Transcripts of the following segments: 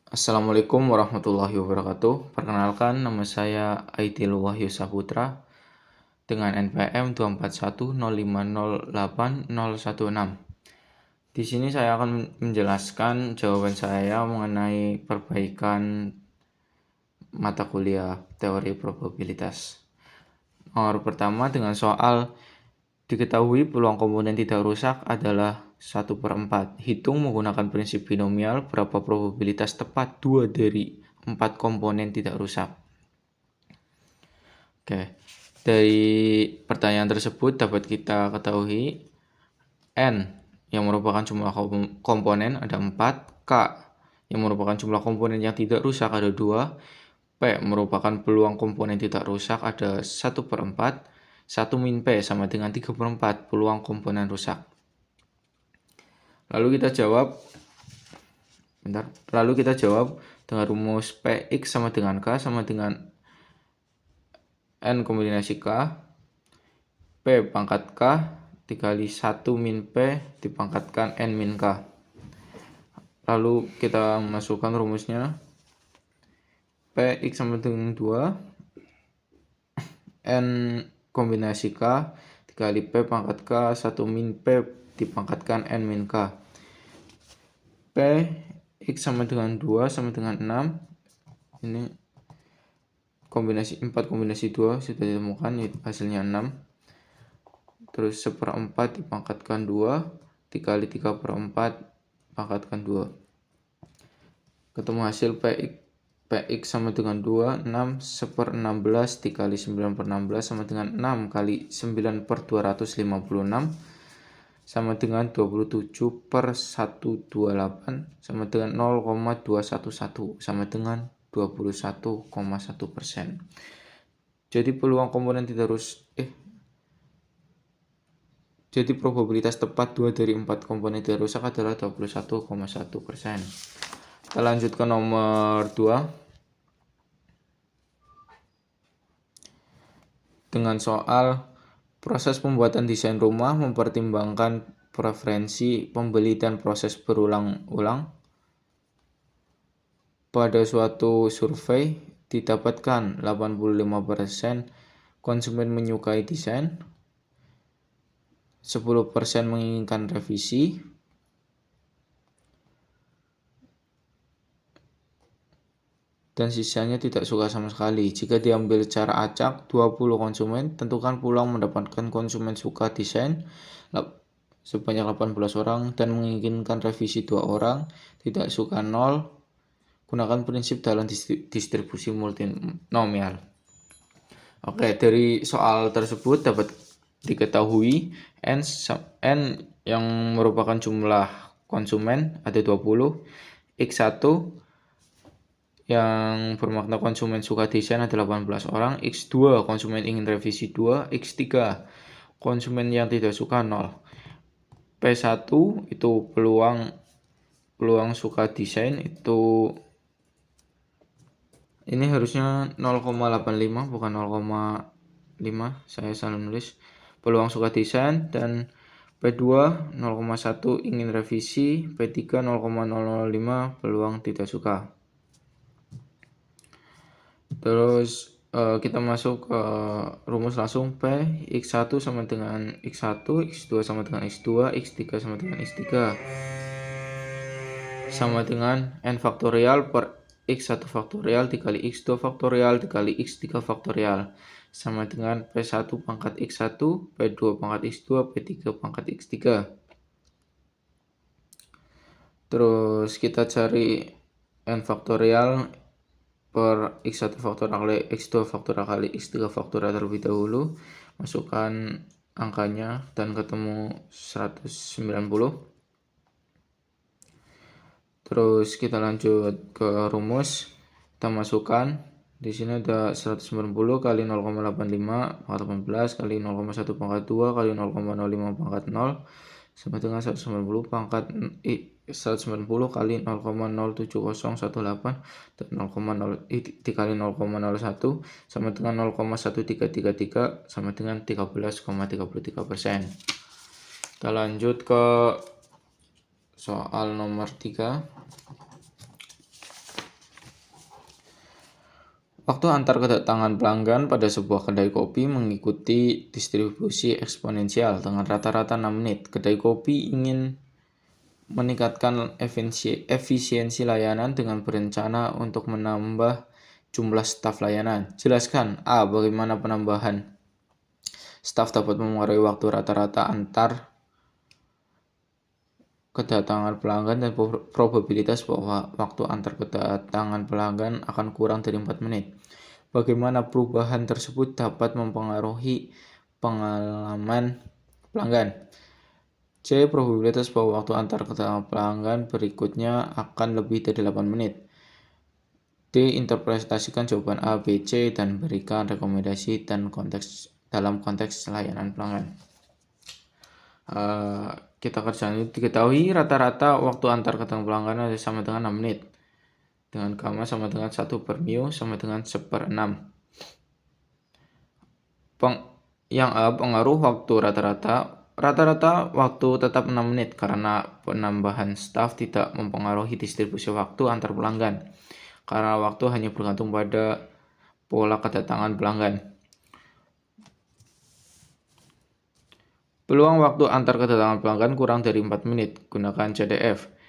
Assalamualaikum warahmatullahi wabarakatuh. Perkenalkan, nama saya Aidil Wahyu Saputra dengan NPM 24105080016. Di sini saya akan menjelaskan jawaban saya mengenai perbaikan mata kuliah teori probabilitas. Nomor pertama dengan soal diketahui peluang komponen tidak rusak adalah 1/4. Hitung menggunakan prinsip binomial berapa probabilitas tepat 2 dari 4 komponen tidak rusak. Oke, dari pertanyaan tersebut dapat kita ketahui N yang merupakan jumlah komponen ada 4, K yang merupakan jumlah komponen yang tidak rusak ada 2, P merupakan peluang komponen tidak rusak ada 1/4, 1 min P sama dengan 3/4 peluang komponen rusak. Lalu kita jawab dengan rumus Px sama dengan K sama dengan N kombinasi K, P pangkat K dikali 1 min P dipangkatkan N min K. Lalu kita masukkan rumusnya Px sama dengan 2 N kombinasi K dikali P pangkat K 1 min P dipangkatkan N min K. P X sama dengan 2 sama dengan 6. Ini kombinasi 4 kombinasi 2 sudah ditemukan, hasilnya 6. Terus 1/4 dipangkatkan 2 dikali 3/4 pangkatkan 2. Ketemu hasil Px sama dengan 2, 6 1/16 dikali 9/16 sama dengan 6 kali 9/256 sama dengan 27/128 sama dengan 0,211 sama dengan 21,1%. Jadi probabilitas tepat 2 dari 4 komponen tidak rusak adalah 21,1%. Kita lanjut ke nomor 2. Dengan soal proses pembuatan desain rumah mempertimbangkan preferensi pembeli dan proses berulang-ulang. Pada suatu survei didapatkan 85% konsumen menyukai desain, 10% menginginkan revisi, dan sisanya tidak suka sama sekali. Jika diambil secara acak 20 konsumen, tentukan peluang mendapatkan konsumen suka desain sebanyak 18 orang dan menginginkan revisi 2 orang, tidak suka 0. Gunakan prinsip dalam distribusi multinomial. Oke, dari soal tersebut dapat diketahui N yang merupakan jumlah konsumen ada 20, X1 yang bermakna konsumen suka desain ada 18 orang, X2 konsumen ingin revisi 2, X3 konsumen yang tidak suka 0. P1 itu peluang suka desain itu ini harusnya 0,85 bukan 0,5, saya salah nulis. Peluang suka desain. Dan P2 0,1 ingin revisi, P3 0,005 peluang tidak suka. Terus kita masuk ke rumus langsung. P X1 sama dengan X1, X2 sama dengan X2, X3 sama dengan X3 sama dengan N faktorial per X1 faktorial dikali X2 faktorial dikali X3 faktorial sama dengan P1 pangkat X1, P2 pangkat X2, P3 pangkat X3. Terus kita cari N faktorial per X1 faktorial kali X2 faktorial kali X3 faktorial terlebih dahulu. Masukkan angkanya dan ketemu 190. Terus kita lanjut ke rumus. Kita masukkan di sini ada 190 kali 0,85 pangkat 18 kali 0,1 pangkat 2 kali 0,05 pangkat 0 sama dengan 190 kali 0,07018 dan 0,0 dikali 0,01 sama dengan 0,1333 sama dengan 13,33%. Kita lanjut ke soal nomor 3. Waktu antar kedatangan pelanggan pada sebuah kedai kopi mengikuti distribusi eksponensial dengan rata-rata 6 menit. Kedai kopi ingin meningkatkan efisiensi layanan dengan berencana untuk menambah jumlah staf layanan. Jelaskan A. Bagaimana penambahan staf dapat mempengaruhi waktu rata-rata antar kedatangan pelanggan dan probabilitas bahwa waktu antar kedatangan pelanggan akan kurang dari 4 menit. Bagaimana perubahan tersebut dapat mempengaruhi pengalaman pelanggan. C. Probabilitas bahwa waktu antar kedatangan pelanggan berikutnya akan lebih dari 8 menit. D. Interpretasikan jawaban A, B, C dan berikan rekomendasi dan dalam konteks layanan pelanggan. Kita kerjakan diketahui rata-rata waktu antar kedatangan pelanggan sama dengan 6 menit. Dengan gamma sama dengan 1 per mu sama dengan 1/6. Yang A, pengaruh waktu rata-rata. Rata-rata waktu tetap 6 menit karena penambahan staf tidak mempengaruhi distribusi waktu antar pelanggan. Karena waktu hanya bergantung pada pola kedatangan pelanggan. Peluang waktu antar kedatangan pelanggan kurang dari 4 menit. Gunakan CDF.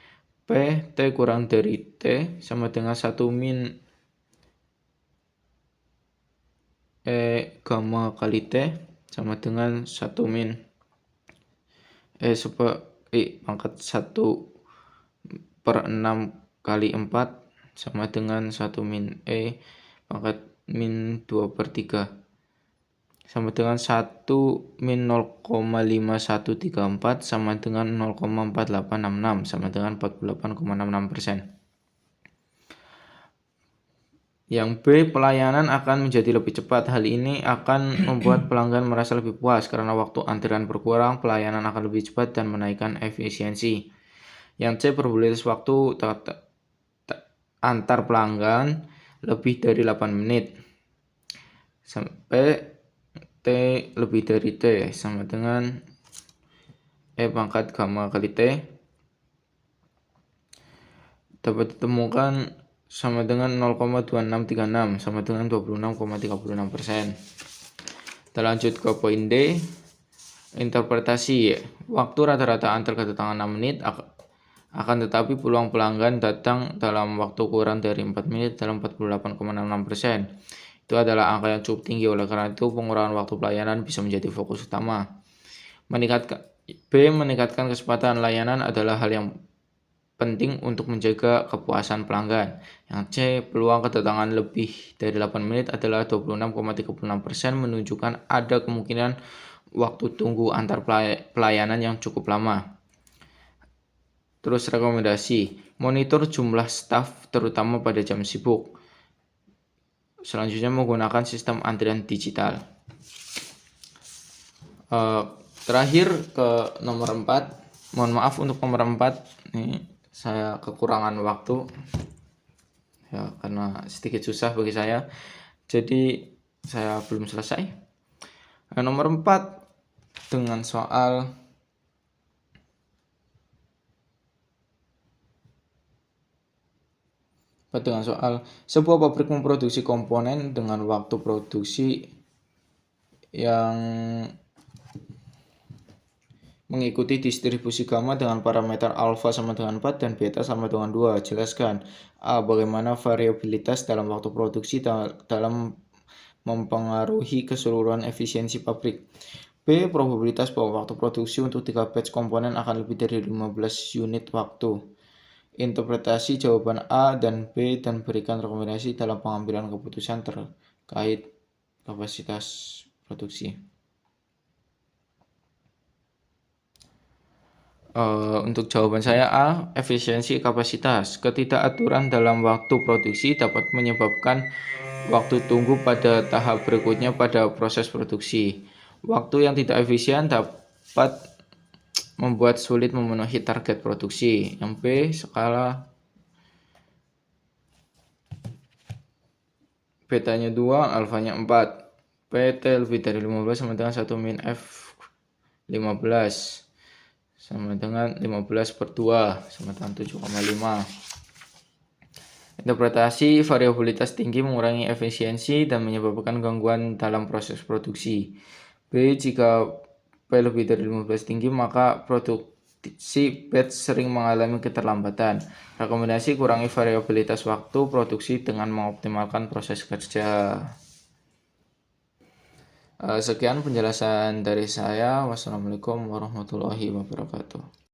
P, T kurang dari T sama dengan 1 min E gamma kali T sama dengan 1 min pangkat 1/6 kali 4 sama dengan 1 min E pangkat min 2/3 sama dengan 1 min 0,5134 sama dengan 0,4866 sama dengan 48,66%. Yang B, pelayanan akan menjadi lebih cepat. Hal ini akan membuat pelanggan merasa lebih puas karena waktu antrian berkurang, pelayanan akan lebih cepat dan menaikkan efisiensi. Yang C, probabilitas waktu antar pelanggan lebih dari 8 menit. Sampai T lebih dari T sama dengan E pangkat gamma kali T dapat ditemukan sama dengan 0,2636 sama dengan 26,36%. Kita lanjut ke poin D. Interpretasi waktu rata-rata antar kedatangan 6 menit akan tetapi peluang pelanggan datang dalam waktu kurang dari 4 menit dalam 48,66%. Itu adalah angka yang cukup tinggi, oleh karena itu pengurangan waktu pelayanan bisa menjadi fokus utama. Meningkatkan kecepatan layanan adalah hal yang penting untuk menjaga kepuasan pelanggan. Yang C, peluang kedatangan lebih dari 8 menit adalah 26,36%, menunjukkan ada kemungkinan waktu tunggu antar pelayanan yang cukup lama. Terus rekomendasi, monitor jumlah staf terutama pada jam sibuk. Selanjutnya menggunakan sistem antrian digital. Terakhir ke nomor 4. Mohon maaf untuk nomor 4. Ini saya kekurangan waktu. Ya, karena sedikit susah bagi saya. Jadi saya belum selesai. Nomor 4 dengan soal sebuah pabrik memproduksi komponen dengan waktu produksi yang mengikuti distribusi gamma dengan parameter alfa sama dengan 4 dan beta sama dengan 2. Jelaskan A, bagaimana variabilitas dalam waktu produksi dalam mempengaruhi keseluruhan efisiensi pabrik. B, probabilitas bahwa waktu produksi untuk 3 batch komponen akan lebih dari 15 unit waktu. Interpretasi jawaban A dan B dan berikan rekomendasi dalam pengambilan keputusan terkait kapasitas produksi. Untuk jawaban saya A, efisiensi kapasitas. Ketidakaturan dalam waktu produksi dapat menyebabkan waktu tunggu pada tahap berikutnya pada proses produksi. Waktu yang tidak efisien dapat membuat sulit memenuhi target produksi. Yang B, skala betanya 2, alfanya 4. PT lebih dari 15 sama dengan 1 min F 15 sama dengan 15/2 sama dengan 7,5. Interpretasi variabilitas tinggi mengurangi efisiensi dan menyebabkan gangguan dalam proses produksi. B. Jika P lebih dari 15 tinggi, maka produksi batch sering mengalami keterlambatan. Rekomendasi kurangi variabilitas waktu produksi dengan mengoptimalkan proses kerja. Sekian penjelasan dari saya. Wassalamualaikum warahmatullahi wabarakatuh.